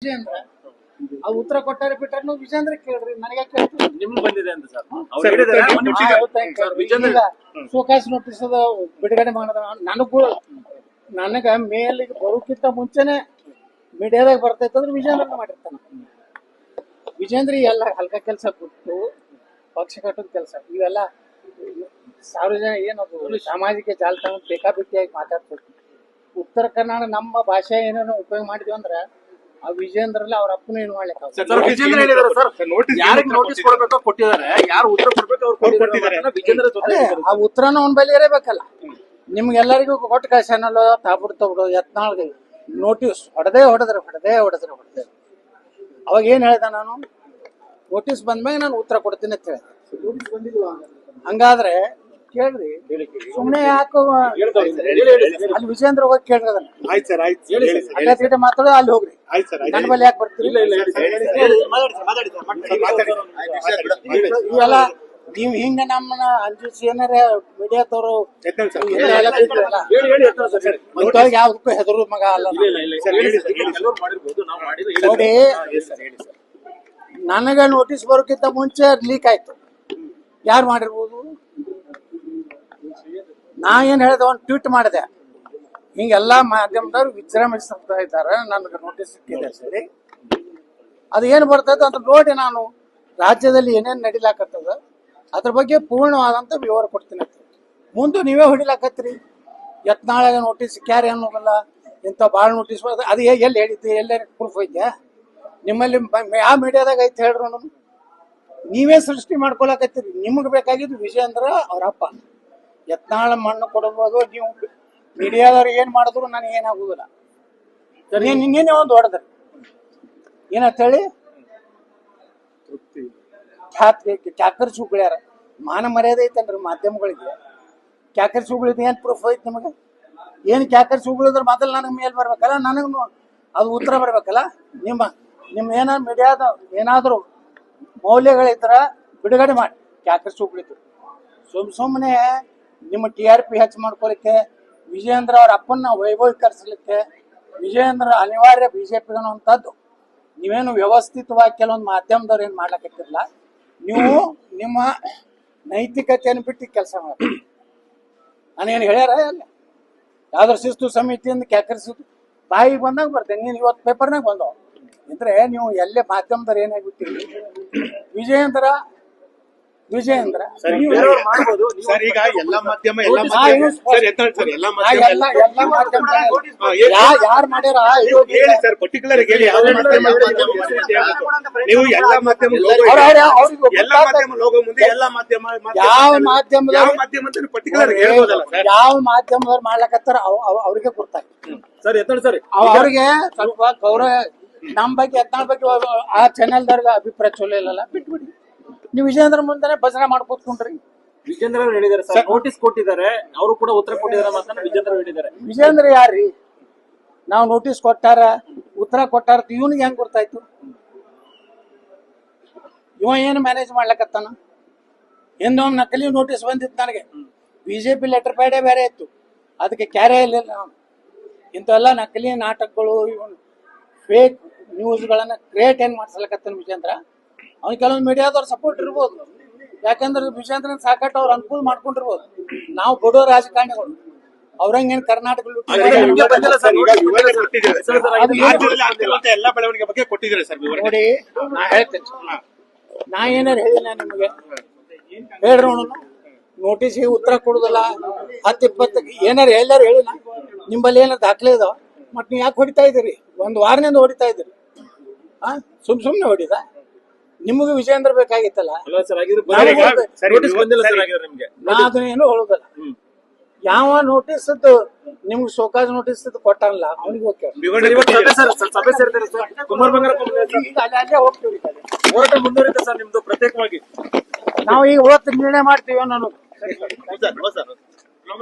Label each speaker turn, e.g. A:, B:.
A: ವಿಜೇಂದ್ರ ಆ ಉತ್ತರ ಕೊಟ್ಟಾರೆ ಬಿಟ್ಟರು ವಿಜೇಂದ್ರ ಕೇಳ್ರಿ ನನಗೆ ಕೇಳ್ತೀವಿ
B: ನಿಮ್ಗೆ ಬಂದಿದೆ ಅಂತ
A: ಈಗ ಸೋಕಾಸ್ ನೋಟಿಸ್ ಬಿಡುಗಡೆ ಮಾಡಿದ ನನಗ ಮೇಲಿಗೆ ಬರೋಕ್ಕಿಂತ ಮುಂಚೆನೆ ಮೀಡಿಯಾದಾಗ ಬರ್ತೈತಂದ್ರೆ ವಿಜೇಂದ್ರ ಮಾಡಿರ್ತಾನ. ವಿಜೇಂದ್ರ ಎಲ್ಲ ಹಲ್ಕ ಕೆಲಸ ಕೊಟ್ಟು ಪಕ್ಷ ಕಟ್ಟೋದ್ ಕೆಲಸ ಇವೆಲ್ಲ ಸಾರ್ವಜನಿಕ ಏನದು ಸಾಮಾಜಿಕ ಜಾಲತಾಣ ಬೇಕಾಬಿಟ್ಟಿಯಾಗಿ ಮಾತಾಡ್ತಾರೆ. ಉತ್ತರ ಕನ್ನಡ ನಮ್ಮ ಭಾಷೆ ಏನೇನೋ ಉಪಯೋಗ ಮಾಡಿದ್ವಿ ಅಂದ್ರೆ ಆ ವಿಜೇಂದ್ರಲ್ಲಿ ಅವ್ರ ಅಪ್ಪನ ಏನು ಮಾಡ್ಲಿಕ್ಕೆ ಆ ಉತ್ತರನ ಅವ್ನ ಬಳಿ ಇರಬೇಕಲ್ಲ. ನಿಮ್ಗೆಲ್ಲರಿಗೂ ಕೊಟ್ಟು ಚಾನಲ್ ತಾಬಿಡ್ತಬಿಡು ಯತ್ನಾಳ್ಗೆ ನೋಟಿಸ್ ಹೊಡೆದೇ ಅವಾಗ ಏನ್ ಹೇಳ್ದೆ ನಾನು, ನೋಟಿಸ್ ಬಂದ್ಮ್ಯಾಗ ನಾನು ಉತ್ತರ ಕೊಡ್ತೀನಿ ಅಂತ ಹೇಳಿದೆ. ಹಂಗಾದ್ರೆ ಕೇಳ್ರಿ, ಸುಮ್ನೆ ಯಾಕೋ ಅಲ್ಲಿ ವಿಜೇಂದ್ರ ಹೋಗಿ ಕೇಳ್ರಿ ಅದನ್ನ ಮಾತಾಡೋ ಅಲ್ಲಿ ಹೋಗ್ರಿ, ನನ್ನ ಬಲ್ಲಿ ಯಾಕೆ ಬರ್ತೀರಿ? ಇವೆಲ್ಲ ನೀವ್ ಹಿಂಗ ನಮ್ಮನ್ನ ಅಂಜಿಸಿ ಏನಾರ ಮೀಡಿಯಾದವರು ಯಾವ್ದಕ್ಕೂ ಹೆದರು ಮಗ ಅಲ್ಲ. ನೋಡಿ, ನನಗ ನೋಟಿಸ್ ಬರೋಕ್ಕಿಂತ ಮುಂಚೆ ಲೀಕ್ ಆಯ್ತು. ಯಾರು ಮಾಡಿರ್ಬೋದು? ನಾ ಏನ್ ಹೇಳಿದೆ, ಒಂದು ಟ್ವೀಟ್ ಮಾಡಿದೆ, ಹಿಂಗೆಲ್ಲಾ ಮಾಧ್ಯಮದವ್ರು ವಿಜೃಂಭಿಸ್ತಾ ಇದ್ದಾರೆ, ನನಗೆ ನೋಟಿಸ್ ಸಿಕ್ಕಿದೆ ಸರಿ, ಅದು ಏನ್ ಬರ್ತದ ಅಂತ ನೋಡಿ ನಾನು ರಾಜ್ಯದಲ್ಲಿ ಏನೇನ್ ನಡಿಲಾಕತ್ತದ ಅದ್ರ ಬಗ್ಗೆ ಪೂರ್ಣವಾದಂತ ವಿವರ ಕೊಡ್ತೀನಿ. ಮುಂದೆ ನೀವೇ ಹೊಡಿಲಾಕತ್ರಿ, ಯತ್ನಾಳಗ ನೋಟಿಸ್ ಕ್ಯಾರಿ ಅನ್ನೋದಲ್ಲ, ಇಂಥ ಭಾಳ ನೋಟಿಸ್ ಅದು ಎಲ್ಲಿ ಹೇಳಿದ್ದೆ, ಎಲ್ಲೇ ಪ್ರೂಫ್ ಐತ್ಯಾ ನಿಮ್ಮಲ್ಲಿ? ಯಾವ ಮೀಡಿಯಾದಾಗ ಐತೆ ಹೇಳ್ರು? ನೀವೇ ಸೃಷ್ಟಿ ಮಾಡ್ಕೊಳಕತ್ತೀರಿ. ನಿಮಗೆ ಬೇಕಾಗಿದ್ದು ವಿಜೇಂದ್ರ ಅವ್ರ ಅಪ್ಪ. ಯತ್ನಾಳ ಮಣ್ಣು ಕೊಡಬಹುದು, ನೀವು ಮೀಡಿಯಾದವ್ರು ಏನ್ ಮಾಡಿದ್ರು ನನಗೆ ಏನಾಗುದಿಲ್ಲ. ನಿನ್ನೆ ಒಂದು ಹೊಡೆದ್ರಿ ಏನಂತ ಹೇಳಿ, ಕ್ಯಾಕರ್ ಸುಗ್ಳ್ಯಾರ. ಮಾನ ಮರ್ಯಾದೆ ಐತಲ್ರಿ ಮಾಧ್ಯಮಗಳಿಗೆ? ಕ್ಯಾಕರ್ ಸುಗಳಿದ್ ಏನ್ ಪ್ರೂಫ್ ಐತಿ ನಿಮಗೆ? ಏನ್ ಕ್ಯಾಕರ್ ಸುಗಳಿದ್ರೆ ಮೊದಲು ನನಗೆ ಮೇಲ್ ಬರ್ಬೇಕಲ್ಲ, ನನಗೂ ಅದು ಉತ್ತರ ಬರ್ಬೇಕಲ್ಲ. ನಿಮ್ಮ ಏನಾದ್ರು ಮೀಡಿಯಾದ ಏನಾದ್ರು ಮೌಲ್ಯಗಳಿದ್ರ ಬಿಡುಗಡೆ ಮಾಡಿ. ಕ್ಯಾಕರ್ ಸುಗಳಿದ್ರು ಸುಮ್ಮನೆ ನಿಮ್ಮ TRP ಹೆಚ್ಚು ಮಾಡ್ಕೊಲಿಕ್ಕೆ, ವಿಜೇಂದ್ರ ಅವ್ರ ಅಪ್ಪನ್ನ ವೈಭವೀಕರಿಸಲಿಕ್ಕೆ, ವಿಜೇಂದ್ರ ಅನಿವಾರ್ಯ BJP ಅನ್ನುವಂಥದ್ದು ನೀವೇನು ವ್ಯವಸ್ಥಿತವಾಗಿ ಕೆಲವೊಂದು ಮಾಧ್ಯಮದವ್ರು ಏನ್ ಮಾಡ್ಲಕತ್ತಿರಲ್ಲ. ನೀವು ನಿಮ್ಮ ನೈತಿಕತೆಯನ್ನು ಬಿಟ್ಟು ಕೆಲಸ ಮಾಡಿ. ನಾನೇನು ಹೇಳ್ಯಾರ ಅಲ್ಲ, ಯಾವ್ದಾರ ಶಿಸ್ತು ಸಮಿತಿಯಿಂದ ಕ್ಯಾಕರಿಸಿದ್ದು ಬಾಯಿಗೆ ಬಂದಾಗ ಬರ್ತೇನೆ. ನೀನು ಇವತ್ತು ಪೇಪರ್ನಾಗ ಬಂದವು ಇದ್ರೆ ನೀವು ಎಲ್ಲೇ ಮಾಧ್ಯಮದವ್ರು ಏನಾಗ್ಬಿಟ್ಟಿರಿ. ವಿಜೇಂದ್ರ ಯಾರು ಮಾಡ್ಯಾರ? ಯಾವ ಮಾಧ್ಯಮದವ್ರು ಮಾಡ್ಲಕತ್ತಾರ ಅವ್ರಿಗೆ ಗೊತ್ತಾಗ್ತದೆ. ಅವ್ರಿಗೆ ಸ್ವಲ್ಪ ಗೌರವ, ನಮ್ ಬಗ್ಗೆ ಯತ್ನಾಳ್ ಬಗ್ಗೆ ಆ ಚಾನೆಲ್ದವ್ರಿಗೆ ಅಭಿಪ್ರಾಯ ಚಲೋ ಇಲ್ಲಲ್ಲ, ಬಿಟ್ಬಿಡಿ. ನೀವು ವಿಜೇಂದ್ರ ಮುಂದೆ ಭಜನೆ ಮಾಡ್ಕೊತ್ಕೊಂಡ್ರಿ.
B: ವಿಜೇಂದ್ರ ಹೇಳಿದ್ದಾರೆ ಸರ್, ನೋಟಿಸ್ ಕೊಟ್ಟಿದ್ದಾರೆ, ಅವರು ಕೂಡ ಉತ್ತರ ಕೊಟ್ಟಿದ್ದಾರೆ ಮಾತ್ರ ವಿಜೇಂದ್ರ ಹೇಳಿದ್ದಾರೆ.
A: ವಿಜೇಂದ್ರ ಯಾರ್ರಿ? ನಾವು ನೋಟಿಸ್ ಕೊಟ್ಟಾರ, ಉತ್ತರ ಕೊಟ್ಟಾರ, ಇವನಿಗೆ ಹೆಂಗ್ ಗೊತ್ತಾಯ್ತು? ಇವ ಏನು ಮ್ಯಾನೇಜ್ ಮಾಡ್ಲಕತ್ತಾನ? ಹಿಂದೊಮ್ಮೆ ನಕಲಿ ನೋಟಿಸ್ ಬಂದಿತ್ತು ನನಗೆ, BJP ಲೆಟರ್ ಪ್ಯಾಡೇ ಬೇರೆ ಇತ್ತು, ಅದಕ್ಕೆ ಕ್ಯಾರೇ ಇಲ್ಲ. ಇಂಥವೆಲ್ಲ ನಕಲಿ ನಾಟಕಗಳು, ಫೇಕ್ ನ್ಯೂಸ್ಗಳನ್ನ ಕ್ರಿಯೇಟ್ ಏನ್ ಮಾಡ್ಸಲಕತ್ತಾನ ವಿಜೇಂದ್ರ. ಅವ್ನಿಗೆ ಕೆಲವೊಂದು ಮೀಡಿಯಾದವ್ರ ಸಪೋರ್ಟ್ ಇರ್ಬೋದು, ಯಾಕಂದ್ರೆ ವಿಜೇಂದ್ರ ಸಾಕಟ್ಟು ಅವ್ರು ಅನುಕೂಲ ಮಾಡ್ಕೊಂಡಿರ್ಬೋದು. ನಾವು ಬಡವ ರಾಜಕಾರಣಿಗಳು ಅವ್ರಂಗೇನ್ ಕರ್ನಾಟಕ ನೋಡಿ, ನಾ ಹೇಳ್ತೇನೆ, ನಾ ಏನಾರು ಹೇಳಿನ ನಿಮಗೆ ಹೇಳ್ರಿ. ನೋಟಿಸ್ಗೆ ಉತ್ತರ ಕೊಡುದಿಲ್ಲ, 10-20 ಏನಾರು ಎಲ್ಲಾರು ಹೇಳಿನ ನಿಂಬಲ್ಲಿ ಏನಾರು ದಾಖಲೆ ಇದಾವ? ಮತ್ ನೀವು ಯಾಕೆ ಹೊಡಿತಾ ಇದ್ದೀರಿ? ಒಂದು ವಾರದಿಂದ ಹೊಡಿತಾ ಇದ್ದೀರಿ. ಸುಮ್ನೆ ಹೊಡಿದ? ನಿಮಗೂ ವಿಜೇಂದ್ರ ಬೇಕಾಗಿತ್ತಲ್ಲ. ನಾ ಅದನ್ನೇನು ಹೇಳುದಲ್ಲ. ಯಾವ ನೋಟಿಸ್ ನಿಮ್ಗೆ ಸೋಕಾಜ್ ನೋಟಿಸ್ ಕೊಟ್ಟಾರಲ್ಲ ಅವ್ನಿಗೆ ಹೋಗ್ತೀವಿ,
B: ಹೋರಾಟ ಮುಂದುವರಿತ ಸರ್ ನಿಮ್ದು ಪ್ರತ್ಯೇಕವಾಗಿ.
A: ನಾವು ಈಗ ಹೋಗ್ತೀವಿ, ನಿರ್ಣಯ ಮಾಡ್ತೀವಿ ನಾನು.